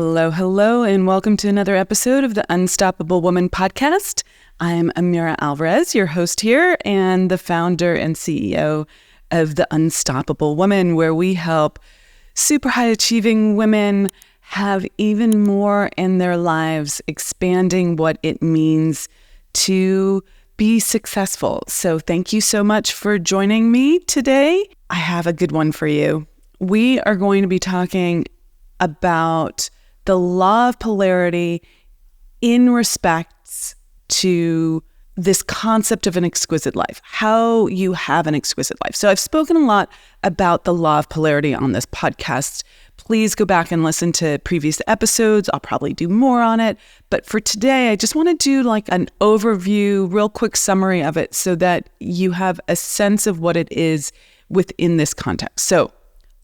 Hello, hello, and welcome to another episode of the Unstoppable Woman podcast. I'm Amira Alvarez, your host here, and the founder and CEO of the Unstoppable Woman, where we help super high achieving women have even more in their lives, expanding what it means to be successful. So thank you so much for joining me today. I have a good one for you. We are going to be talking about the law of polarity in respects to this concept of an exquisite life, how you have an exquisite life. So I've spoken a lot about the law of polarity on this podcast. Please go back and listen to previous episodes. I'll probably do more on it. But for today, I just want to do like an overview, real quick summary of it so that you have a sense of what it is within this context. So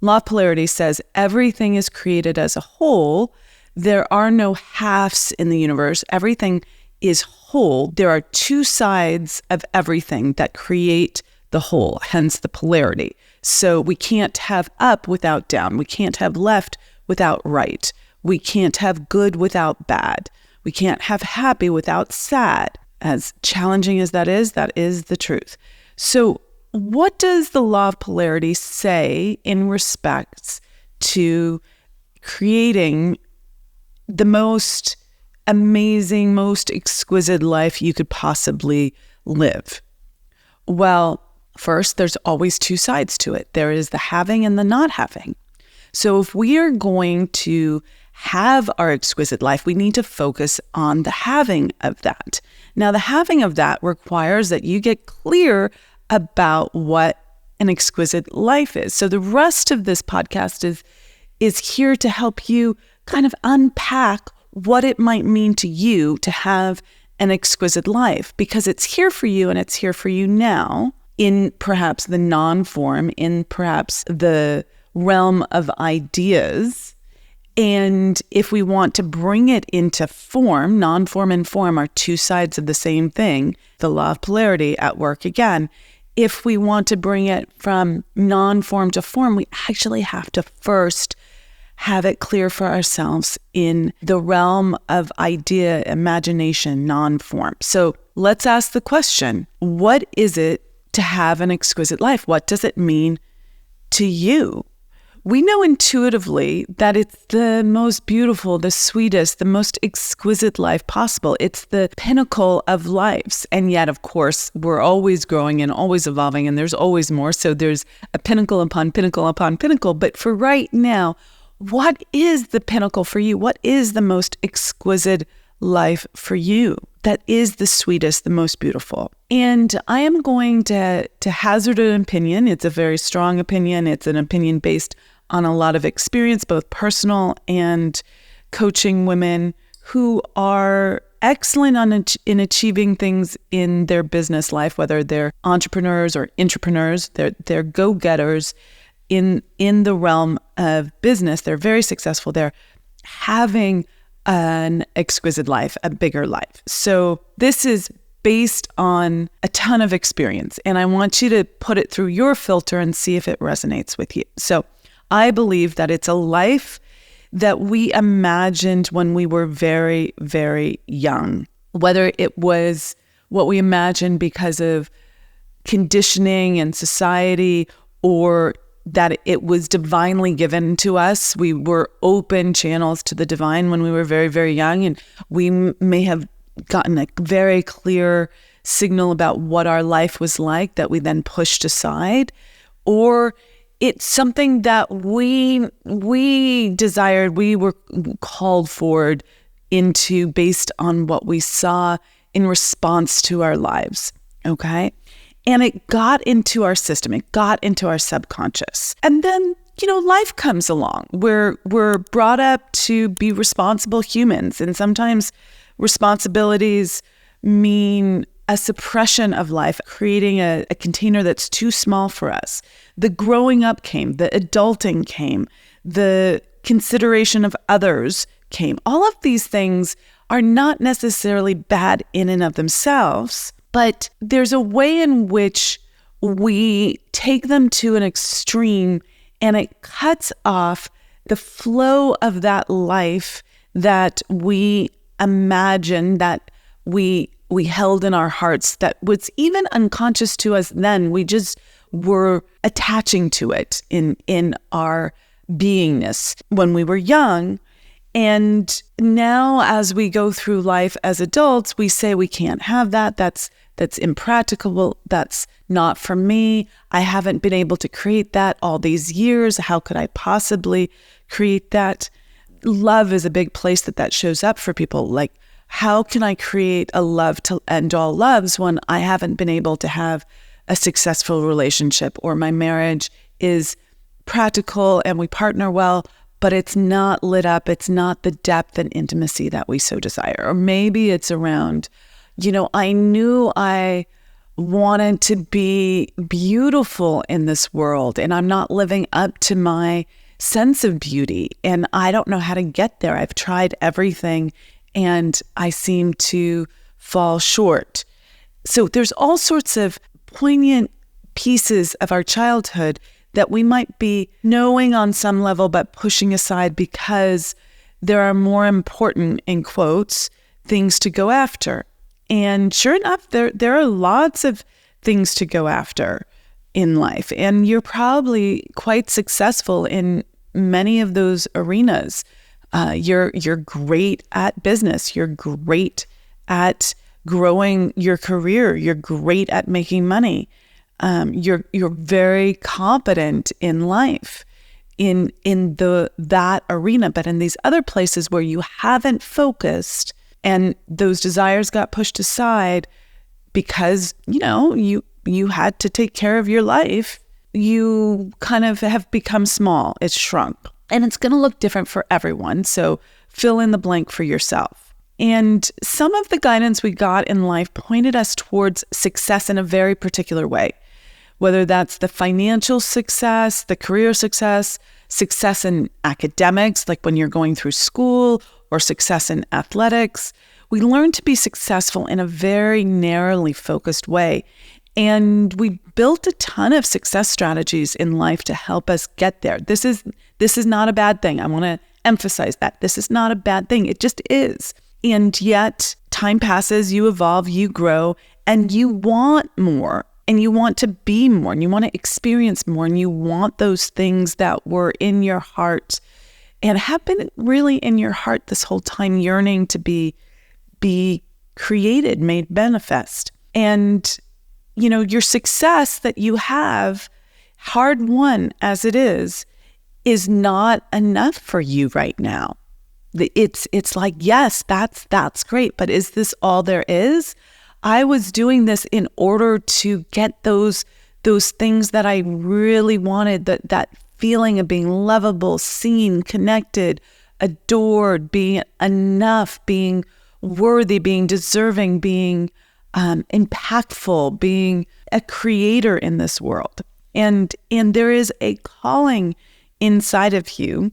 Law of Polarity says everything is created as a whole. There are no halves in the universe. Everything is whole. There are two sides of everything that create the whole, hence the polarity. So we can't have up without down. We can't have left without right. We can't have good without bad. We can't have happy without sad. As challenging as that is the truth. So what does the law of polarity say in respects to creating the most amazing, most exquisite life you could possibly live? Well, first, there's always two sides to it. There is the having and the not having. So if we are going to have our exquisite life, we need to focus on the having of that. Now, the having of that requires that you get clear about what an exquisite life is. So the rest of this podcast is here to help you kind of unpack what it might mean to you to have an exquisite life, because it's here for you and it's here for you now in perhaps the non-form, in perhaps the realm of ideas. And if we want to bring it into form, non-form and form are two sides of the same thing, the law of polarity at work again. If we want to bring it from non-form to form, we actually have to first have it clear for ourselves in the realm of idea, imagination, non-form. So let's ask the question, what is it to have an exquisite life? What does it mean to you? We know intuitively that it's the most beautiful, the sweetest, the most exquisite life possible. It's the pinnacle of lives. And yet, of course, we're always growing and always evolving, and there's always more. So there's a pinnacle upon pinnacle upon pinnacle. But for right now, what is the pinnacle for you? What is the most exquisite life for you? That is the sweetest, the most beautiful. And I am going to hazard an opinion. It's a very strong opinion. It's an opinion based on a lot of experience, both personal and coaching women who are excellent in achieving things in their business life, whether they're entrepreneurs or intrapreneurs, they're go-getters in the realm of business. They're very successful. They're having an exquisite life, a bigger life. So this is based on a ton of experience, and I want you to put it through your filter and see if it resonates with you. So I believe that it's a life that we imagined when we were very, very young, whether it was what we imagined because of conditioning and society, or that it was divinely given to us. We were open channels to the divine when we were very, very young, and we may have gotten a very clear signal about what our life was like that we then pushed aside, or it's something that we desired, we were called forward into based on what we saw in response to our lives, okay? And it got into our system, it got into our subconscious. And then, life comes along. We're brought up to be responsible humans, and sometimes responsibilities mean a suppression of life, creating a container that's too small for us. The growing up came, the adulting came, the consideration of others came. All of these things are not necessarily bad in and of themselves, but there's a way in which we take them to an extreme and it cuts off the flow of that life that we imagine, that we held in our hearts, that was even unconscious to us then. We just were attaching to it in our beingness when we were young. And now as we go through life as adults, we say we can't have that. That's impracticable. That's not for me. I haven't been able to create that all these years. How could I possibly create that? Love is a big place that shows up for people. Like, how can I create a love to end all loves when I haven't been able to have a successful relationship, or my marriage is practical and we partner well, but it's not lit up. It's not the depth and intimacy that we so desire. Or maybe it's around, I knew I wanted to be beautiful in this world, and I'm not living up to my sense of beauty, and I don't know how to get there. I've tried everything and I seem to fall short. So there's all sorts of poignant pieces of our childhood that we might be knowing on some level, but pushing aside because there are more important, in quotes, things to go after. And sure enough, there are lots of things to go after in life. And you're probably quite successful in many of those arenas. You're great at business. You're great at growing your career. You're great at making money. You're very competent in life in that arena. But in these other places where you haven't focused and those desires got pushed aside because, you had to take care of your life, you kind of have become small. It's shrunk. And it's going to look different for everyone. So fill in the blank for yourself. And some of the guidance we got in life pointed us towards success in a very particular way, whether that's the financial success, the career success, success in academics, like when you're going through school, or success in athletics. We learn to be successful in a very narrowly focused way. And we built a ton of success strategies in life to help us get there. This is not a bad thing. I want to emphasize that. This is not a bad thing. It just is. And yet time passes, you evolve, you grow, and you want more, and you want to be more, and you want to experience more, and you want those things that were in your heart and have been really in your heart this whole time, yearning to be created, made manifest. And your success that you have, hard won as it is not enough for you right now. It's like, yes, that's great, but is this all there is? I was doing this in order to get those things that I really wanted, that feeling of being lovable, seen, connected, adored, being enough, being worthy, being deserving, being impactful, being a creator in this world. And there is a calling inside of you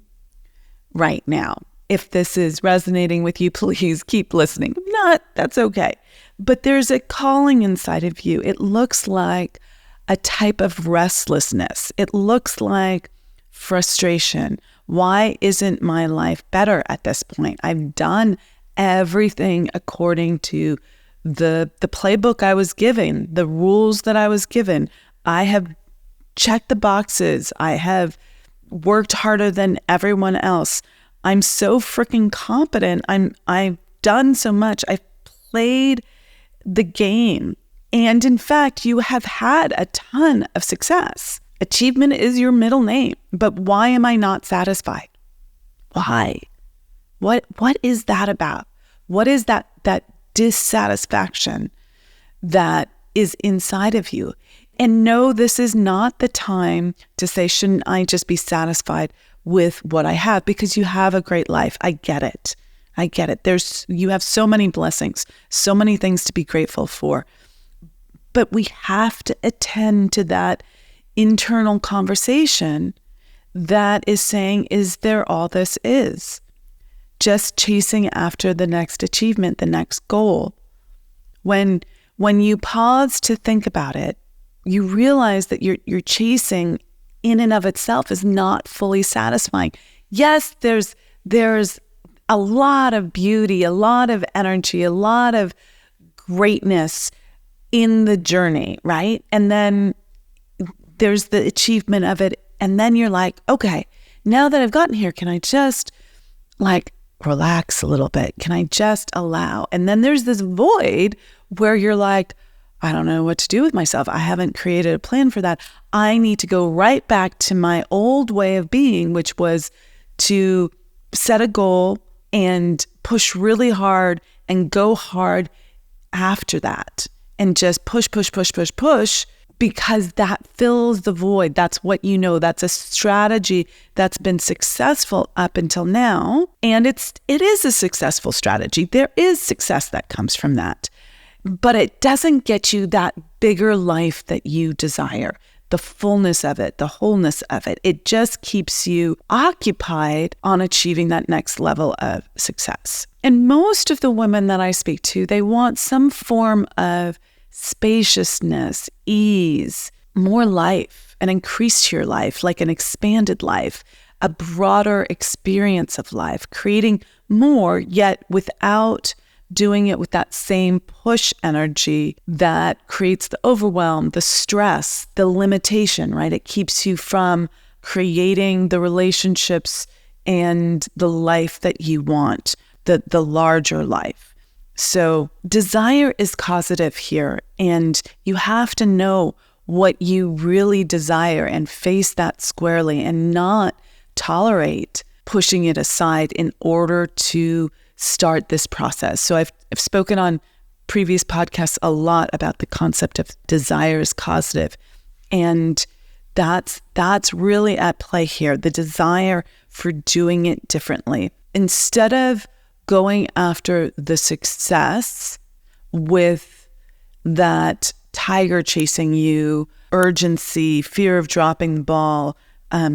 right now. If this is resonating with you, please keep listening. If not, that's okay. But there's a calling inside of you. It looks like a type of restlessness. It looks like frustration. Why isn't my life better at this point? I've done everything according to the playbook I was given, the rules that I was given. I have checked the boxes. I have worked harder than everyone else. I'm so freaking competent. I've done so much. I've played the game. And in fact, you have had a ton of success. Achievement is your middle name. But why am I not satisfied? Why? What is that about? What is that dissatisfaction that is inside of you? And no, this is not the time to say, shouldn't I just be satisfied with what I have? Because you have a great life. I get it. You have so many blessings, so many things to be grateful for. But we have to attend to that internal conversation that is saying, is there all this is? Just chasing after the next achievement, the next goal. When you pause to think about it, you realize that you're chasing in and of itself is not fully satisfying. Yes, there's a lot of beauty, a lot of energy, a lot of greatness in the journey, right? And then there's the achievement of it. And then you're like, okay, now that I've gotten here, can I just like relax a little bit? Can I just allow? And then there's this void where you're like, I don't know what to do with myself. I haven't created a plan for that. I need to go right back to my old way of being, which was to set a goal and push really hard and go hard after that and just push, because that fills the void. That's what you know. That's a strategy that's been successful up until now. And it is a successful strategy. There is success that comes from that. But it doesn't get you that bigger life that you desire, the fullness of it, the wholeness of it. It just keeps you occupied on achieving that next level of success. And most of the women that I speak to, they want some form of spaciousness, ease, more life, an increase to your life, like an expanded life, a broader experience of life, creating more, yet without doing it with that same push energy that creates the overwhelm, the stress, the limitation, right? It keeps you from creating the relationships and the life that you want, the larger life. So desire is causative here, and you have to know what you really desire and face that squarely and not tolerate pushing it aside in order to start this process. So I've spoken on previous podcasts a lot about the concept of desire is causative. And that's really at play here, the desire for doing it differently. Instead of going after the success with that tiger chasing you, urgency, fear of dropping the ball,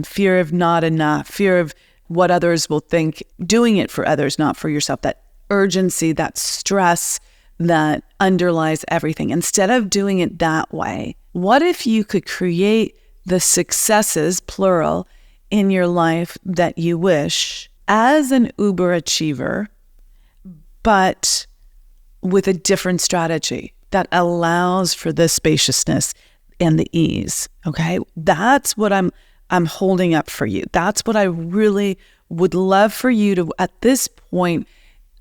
fear of not enough, fear of what others will think, doing it for others, not for yourself, that urgency, that stress that underlies everything. Instead of doing it that way, what if you could create the successes, plural, in your life that you wish as an uber achiever, but with a different strategy that allows for the spaciousness and the ease, okay? That's what I'm holding up for you. That's what I really would love for you to, at this point,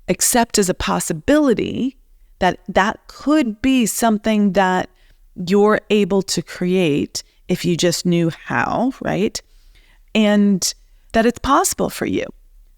accept as a possibility that could be something that you're able to create if you just knew how, right? And that it's possible for you.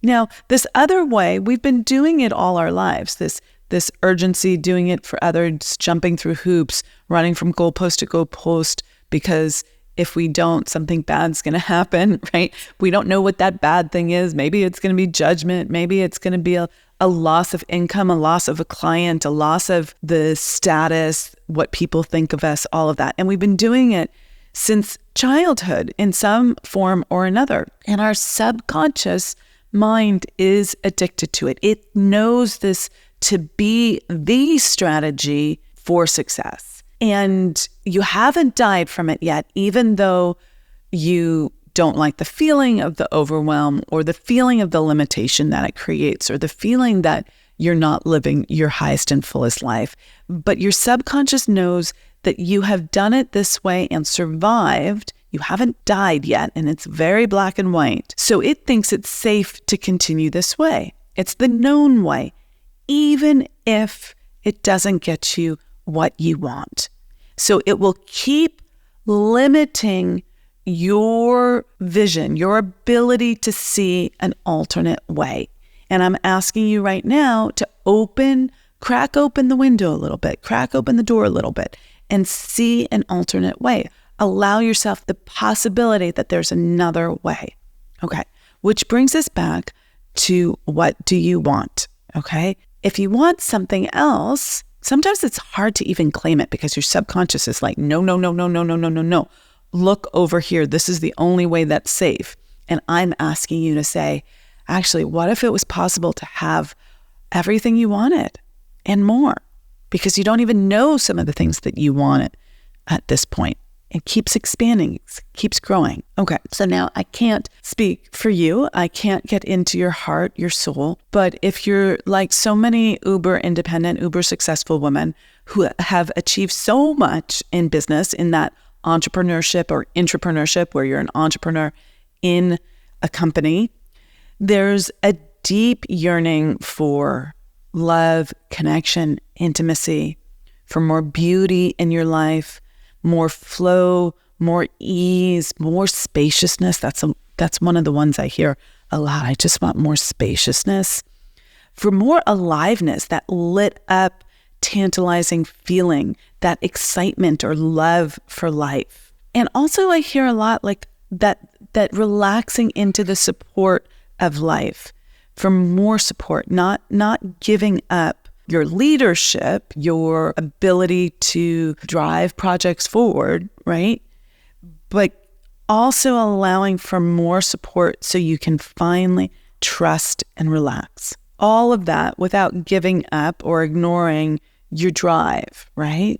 Now, this other way, we've been doing it all our lives, this urgency, doing it for others, jumping through hoops, running from goalpost to goalpost, because if we don't, something bad's going to happen, right? We don't know what that bad thing is. Maybe it's going to be judgment. Maybe it's going to be a loss of income, a loss of a client, a loss of the status, what people think of us, all of that. And we've been doing it since childhood in some form or another. And our subconscious mind is addicted to it. It knows this to be the strategy for success. And you haven't died from it yet, even though you don't like the feeling of the overwhelm or the feeling of the limitation that it creates or the feeling that you're not living your highest and fullest life. But your subconscious knows that you have done it this way and survived. You haven't died yet, and it's very black and white. So it thinks it's safe to continue this way. It's the known way, even if it doesn't get you what you want. So it will keep limiting your vision, your ability to see an alternate way. And I'm asking you right now to crack open the window a little bit, crack open the door a little bit, and see an alternate way. Allow yourself the possibility that there's another way. Okay. Which brings us back to, what do you want? Okay. If you want something else, sometimes it's hard to even claim it because your subconscious is like, no. Look over here. This is the only way that's safe. And I'm asking you to say, actually, what if it was possible to have everything you wanted and more? Because you don't even know some of the things that you wanted at this point. It keeps expanding, keeps growing. Okay, so now I can't speak for you. I can't get into your heart, your soul. But if you're like so many uber independent, uber successful women who have achieved so much in business, in that entrepreneurship or intrapreneurship, where you're an entrepreneur in a company, there's a deep yearning for love, connection, intimacy, for more beauty in your life, more flow, more ease, more spaciousness. That's one of the ones I hear a lot. I just want more spaciousness. For more aliveness, that lit up, tantalizing feeling, that excitement or love for life. And also I hear a lot like that relaxing into the support of life, for more support, not giving up your leadership, your ability to drive projects forward, right? But also allowing for more support so you can finally trust and relax. All of that without giving up or ignoring your drive, right?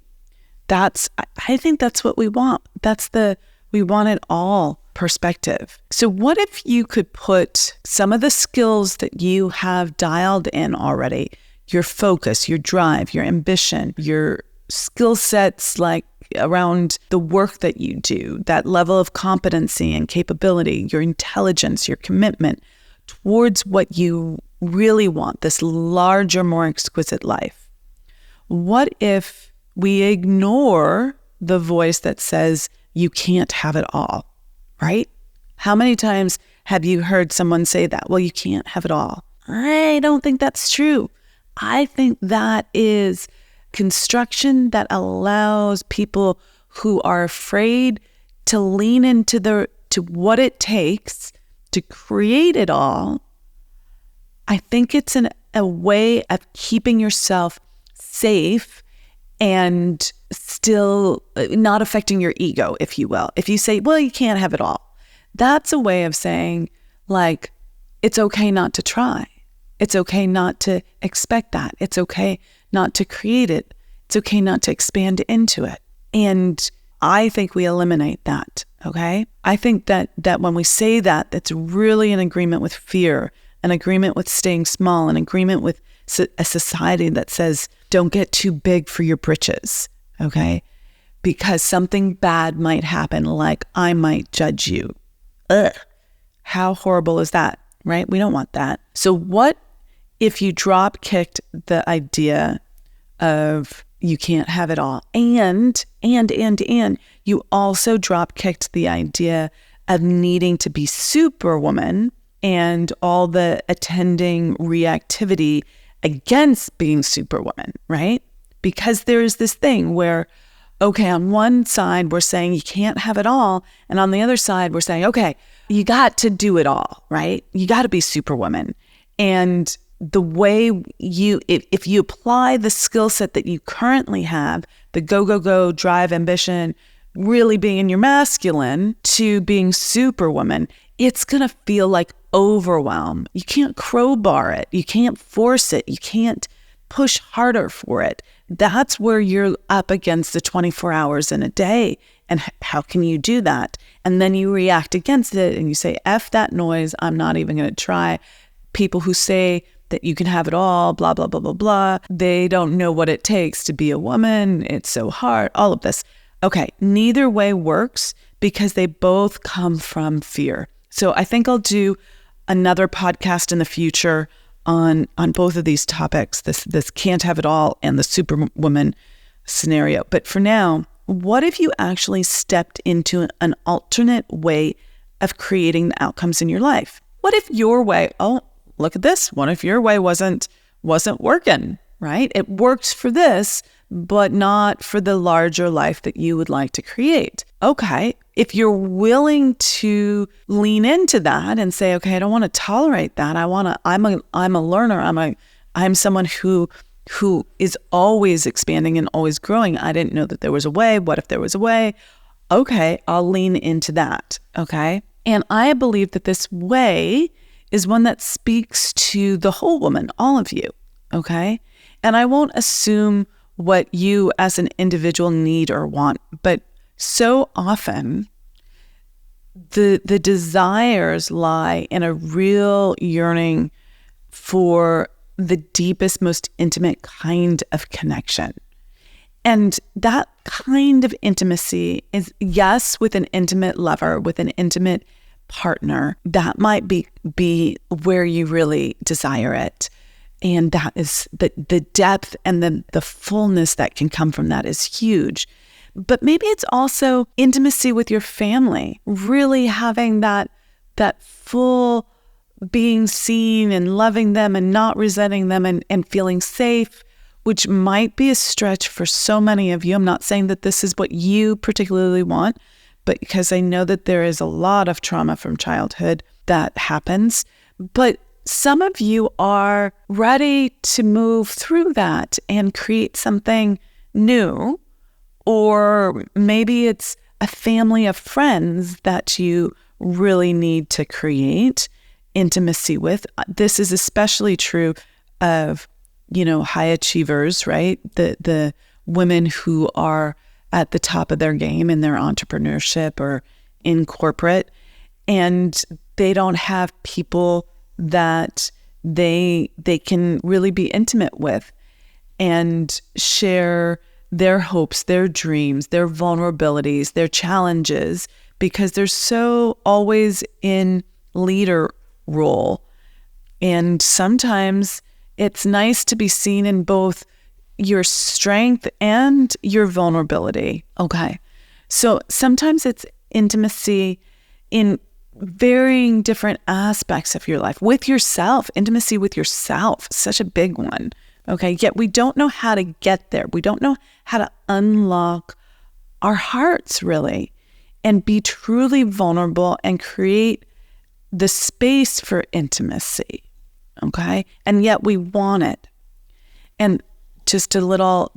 I think that's what we want. We want it all perspective. So what if you could put some of the skills that you have dialed in already, your focus, your drive, your ambition, your skill sets like around the work that you do, that level of competency and capability, your intelligence, your commitment towards what you really want, this larger, more exquisite life. What if we ignore the voice that says you can't have it all, right? How many times have you heard someone say that? Well, you can't have it all. I don't think that's true. I think that is construction that allows people who are afraid to lean into to what it takes to create it all. I think it's a way of keeping yourself safe and still not affecting your ego, if you will. If you say, well, you can't have it all, that's a way of saying, like, it's okay not to try. It's okay not to expect that. It's okay not to create it. It's okay not to expand into it. And I think we eliminate that, okay? I think that when we say that, that's really an agreement with fear, an agreement with staying small, an agreement with a society that says, don't get too big for your britches, okay? Because something bad might happen, like I might judge you. Ugh, how horrible is that, right? We don't want that. So what if you drop kicked the idea of you can't have it all, and you also drop kicked the idea of needing to be superwoman and all the attending reactivity against being superwoman, right? Because there's this thing where, okay, on one side, we're saying you can't have it all. And on the other side, we're saying, okay, you got to do it all, right? You got to be superwoman. And the way if you apply the skill set that you currently have, the go, drive, ambition, really being in your masculine to being superwoman, it's going to feel like overwhelm. You can't crowbar it. You can't force it. You can't push harder for it. That's where you're up against the 24 hours in a day. And how can you do that? And then you react against it and you say, F that noise. I'm not even going to try. People who say that you can have it all, blah, blah, blah, blah, blah. They don't know what it takes to be a woman. It's so hard, all of this. Okay, neither way works because they both come from fear. So I think I'll do another podcast in the future on both of these topics, this can't have it all and the superwoman scenario. But for now, what if you actually stepped into an alternate way of creating the outcomes in your life? What if your way, oh, look at this. What if your way wasn't working, right? It works for this, but not for the larger life that you would like to create. Okay, if you're willing to lean into that and say, okay, I don't want to tolerate that. I'm a learner. I'm someone who is always expanding and always growing. I didn't know that there was a way. What if there was a way? Okay, I'll lean into that. Okay. And I believe that this way is one that speaks to the whole woman, all of you. Okay. And I won't assume what you as an individual need or want, but So often, the desires lie in a real yearning for the deepest, most intimate kind of connection. And that kind of intimacy is, yes, with an intimate lover, with an intimate partner, that might be where you really desire it. And that is the depth and the fullness that can come from that is huge. But maybe it's also intimacy with your family, really having that full being seen and loving them and not resenting them and feeling safe, which might be a stretch for so many of you. I'm not saying that this is what you particularly want, but because I know that there is a lot of trauma from childhood that happens. But some of you are ready to move through that and create something new, or maybe it's a family of friends that you really need to create intimacy with. This is especially true of, high achievers, right? The women who are at the top of their game in their entrepreneurship or in corporate, and they don't have people that they can really be intimate with and share their hopes, their dreams, their vulnerabilities, their challenges, because they're so always in leader role. And sometimes it's nice to be seen in both your strength and your vulnerability. Okay. So sometimes it's intimacy in varying different aspects of your life. With yourself, intimacy with yourself, such a big one. Okay. Yet we don't know how to get there. We don't know how to unlock our hearts really and be truly vulnerable and create the space for intimacy. Okay. And yet we want it. And just a little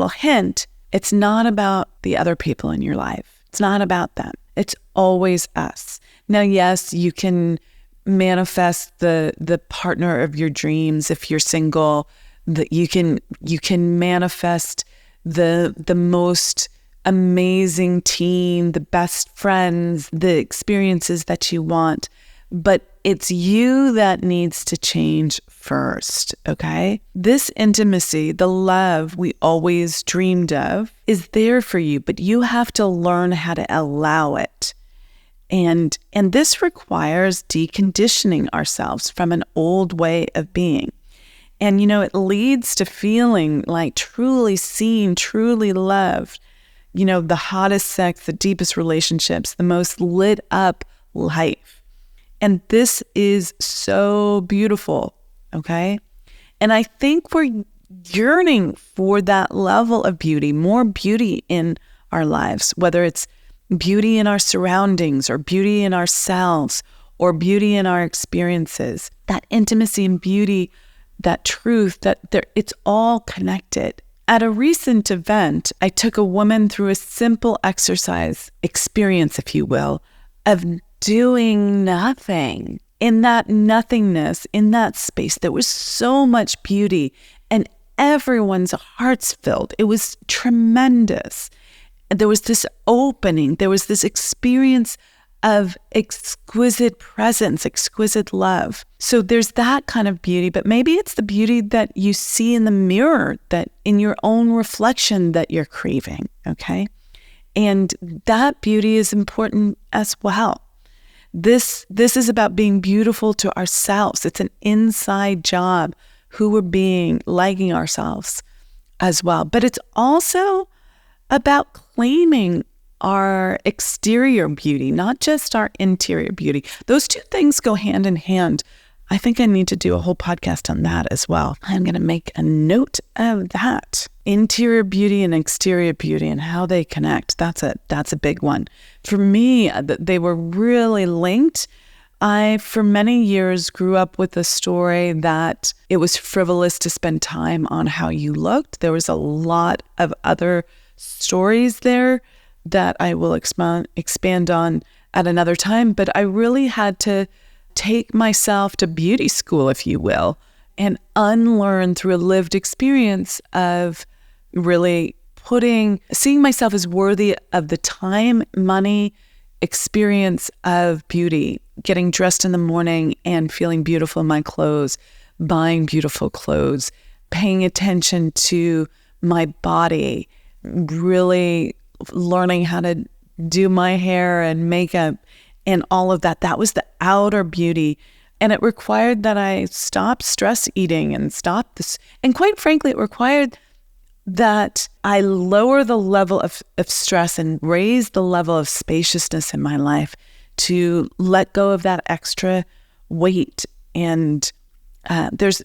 hint, it's not about the other people in your life. It's not about them. It's always us. Now, yes, you can manifest the partner of your dreams if you're single. That you can manifest the most amazing team, the best friends, the experiences that you want. But it's you that needs to change first, okay? This intimacy, the love we always dreamed of, is there for you, but you have to learn how to allow it. And this requires deconditioning ourselves from an old way of being. And, it leads to feeling like truly seen, truly loved, the hottest sex, the deepest relationships, the most lit up life. And this is so beautiful, okay? And I think we're yearning for that level of beauty, more beauty in our lives, whether it's beauty in our surroundings or beauty in ourselves or beauty in our experiences, that intimacy and beauty, that truth, it's all connected. At a recent event, I took a woman through a simple exercise experience, if you will, of doing nothing. In that nothingness, in that space, there was so much beauty and everyone's hearts filled. It was tremendous. There was this opening. There was this experience of exquisite presence, exquisite love. So there's that kind of beauty, but maybe it's the beauty that you see in the mirror, that in your own reflection that you're craving, okay? And that beauty is important as well. This is about being beautiful to ourselves. It's an inside job, who we're being, liking ourselves as well. But it's also about claiming our exterior beauty, not just our interior beauty. Those two things go hand in hand. I think I need to do a whole podcast on that as well. I'm going to make a note of that. Interior beauty and exterior beauty and how they connect. That's a big one. For me, they were really linked. I, for many years, grew up with the story that it was frivolous to spend time on how you looked. There was a lot of other stories there that I will expand on at another time, but I really had to take myself to beauty school, if you will, and unlearn through a lived experience of really seeing myself as worthy of the time, money, experience of beauty, getting dressed in the morning and feeling beautiful in my clothes, buying beautiful clothes, paying attention to my body, really learning how to do my hair and makeup and all of that. That was the outer beauty. And it required that I stop stress eating and stop this. And quite frankly, it required that I lower the level of stress and raise the level of spaciousness in my life to let go of that extra weight. And there's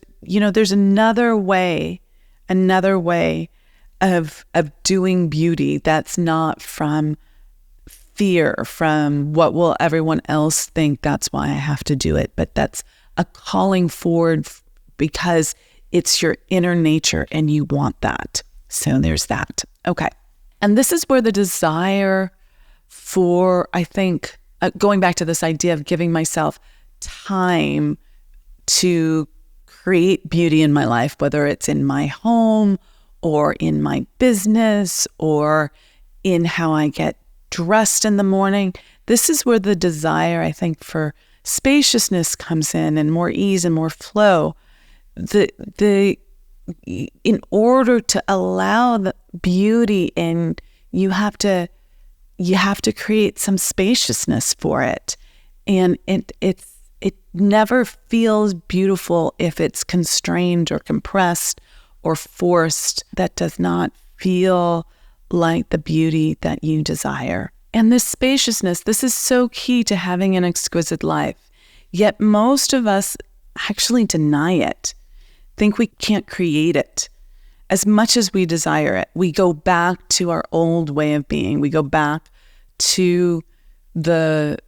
another way of doing beauty that's not from fear, from what will everyone else think, that's why I have to do it, but that's a calling forward because it's your inner nature and you want that. So there's that. Okay. And this is where the desire for, I think, going back to this idea of giving myself time to create beauty in my life, whether it's in my home or in my business or in how I get dressed in the morning. This is where the desire, I think, for spaciousness comes in and more ease and more flow. In order to allow the beauty in, you have to create some spaciousness for it. And it never feels beautiful if it's constrained or compressed or forced. That does not feel like the beauty that you desire. And this spaciousness, this is so key to having an exquisite life. Yet most of us actually deny it, think we can't create it. As much as we desire it, we go back to our old way of being. We go back to the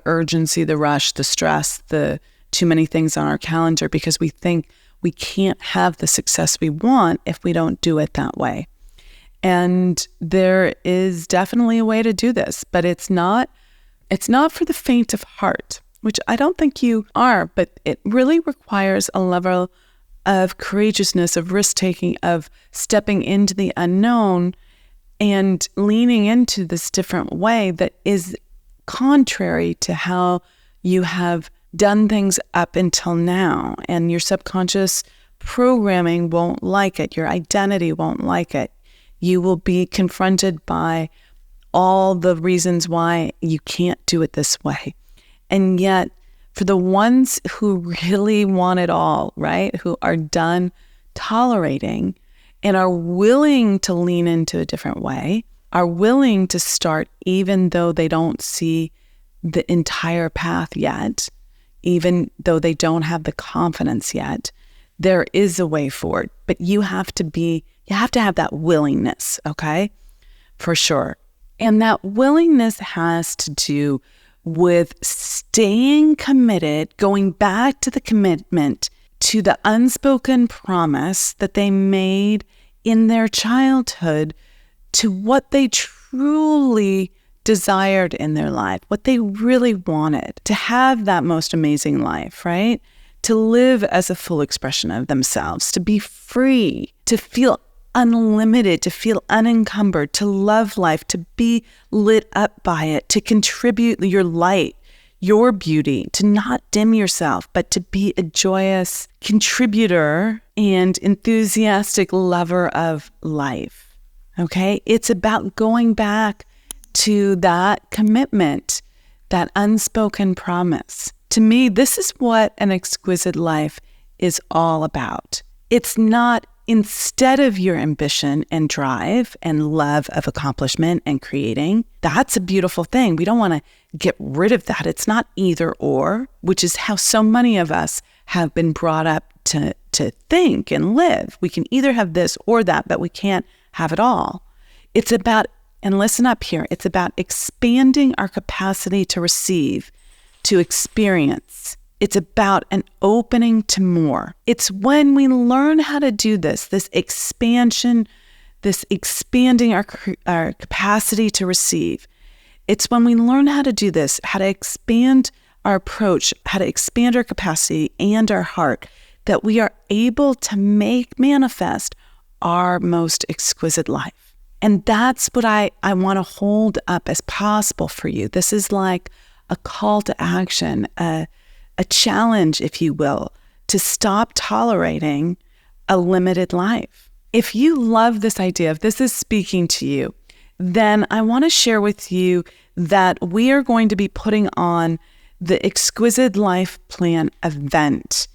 urgency, the rush, the stress, the too many things on our calendar because we think we can't have the success we want if we don't do it that way. And there is definitely a way to do this, but it's not for the faint of heart, which I don't think you are, but it really requires a level of courageousness, of risk-taking, of stepping into the unknown and leaning into this different way that is contrary to how you have done things up until now. And your subconscious programming won't like it. Your identity won't like it. You will be confronted by all the reasons why you can't do it this way. And yet, for the ones who really want it all, right, who are done tolerating and are willing to lean into a different way, are willing to start even though they don't see the entire path yet, even though they don't have the confidence yet, there is a way forward. But you have to have that willingness, okay? For sure. And that willingness has to do with staying committed, going back to the commitment to the unspoken promise that they made in their childhood to what they truly desired in their life, what they really wanted, to have that most amazing life, right? To live as a full expression of themselves, to be free, to feel unlimited, to feel unencumbered, to love life, to be lit up by it, to contribute your light, your beauty, to not dim yourself, but to be a joyous contributor and enthusiastic lover of life. Okay? It's about going back to that commitment, that unspoken promise. To me, this is what an exquisite life is all about. It's not instead of your ambition and drive and love of accomplishment and creating. That's a beautiful thing. We don't want to get rid of that. It's not either or, which is how so many of us have been brought up to think and live. We can either have this or that, but we can't have it all. It's about, and listen up here, it's about expanding our capacity to receive, to experience. It's about an opening to more. It's when we learn how to do this expansion, this expanding our capacity to receive. It's when we learn how to do this, how to expand our approach, how to expand our capacity and our heart, that we are able to make manifest our most exquisite life. And that's what I want to hold up as possible for you. This is like a call to action, a challenge, if you will, to stop tolerating a limited life. If you love this idea, if this is speaking to you, then I want to share with you that we are going to be putting on the Exquisite Life Plan event.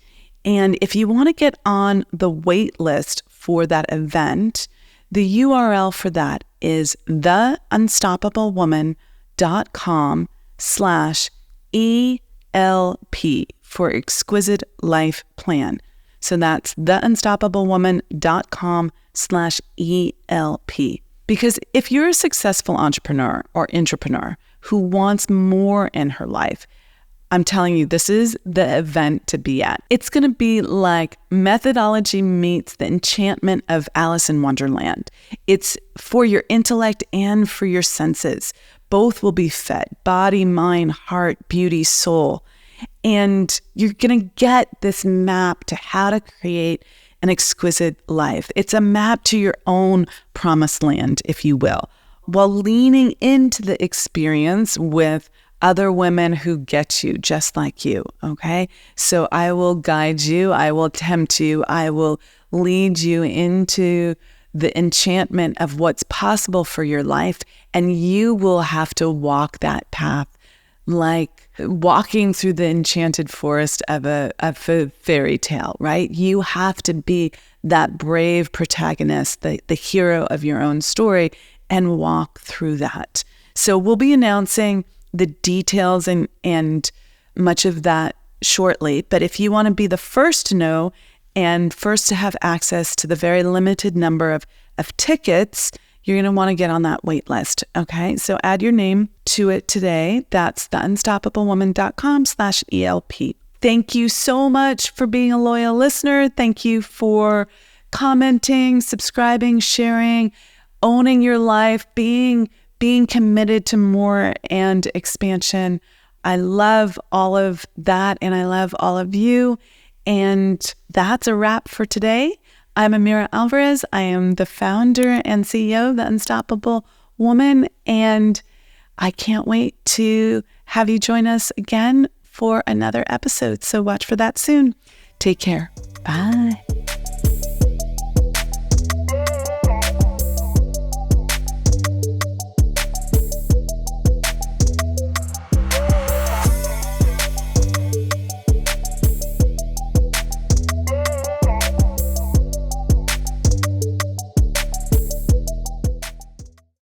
And if you want to get on the wait list for that event, the URL for that is theunstoppablewoman.com/ELP for Exquisite Life Plan. So that's theunstoppablewoman.com/ELP. Because if you're a successful entrepreneur or intrapreneur who wants more in her life, I'm telling you, this is the event to be at. It's going to be like methodology meets the enchantment of Alice in Wonderland. It's for your intellect and for your senses. Both will be fed: body, mind, heart, beauty, soul. And you're going to get this map to how to create an exquisite life. It's a map to your own promised land, if you will, while leaning into the experience with other women who get you just like you, okay? So I will guide you, I will tempt you, I will lead you into the enchantment of what's possible for your life, and you will have to walk that path like walking through the enchanted forest of a fairy tale, right? You have to be that brave protagonist, the hero of your own story, and walk through that. So we'll be announcing the details and much of that shortly. But if you want to be the first to know and first to have access to the very limited number of tickets, you're going to want to get on that wait list. Okay. So add your name to it today. That's theunstoppablewoman.com/ELP. Thank you so much for being a loyal listener. Thank you for commenting, subscribing, sharing, owning your life, being committed to more and expansion. I love all of that, and I love all of you. And that's a wrap for today. I'm Amira Alvarez. I am the founder and CEO of The Unstoppable Woman, and I can't wait to have you join us again for another episode. So watch for that soon. Take care. Bye.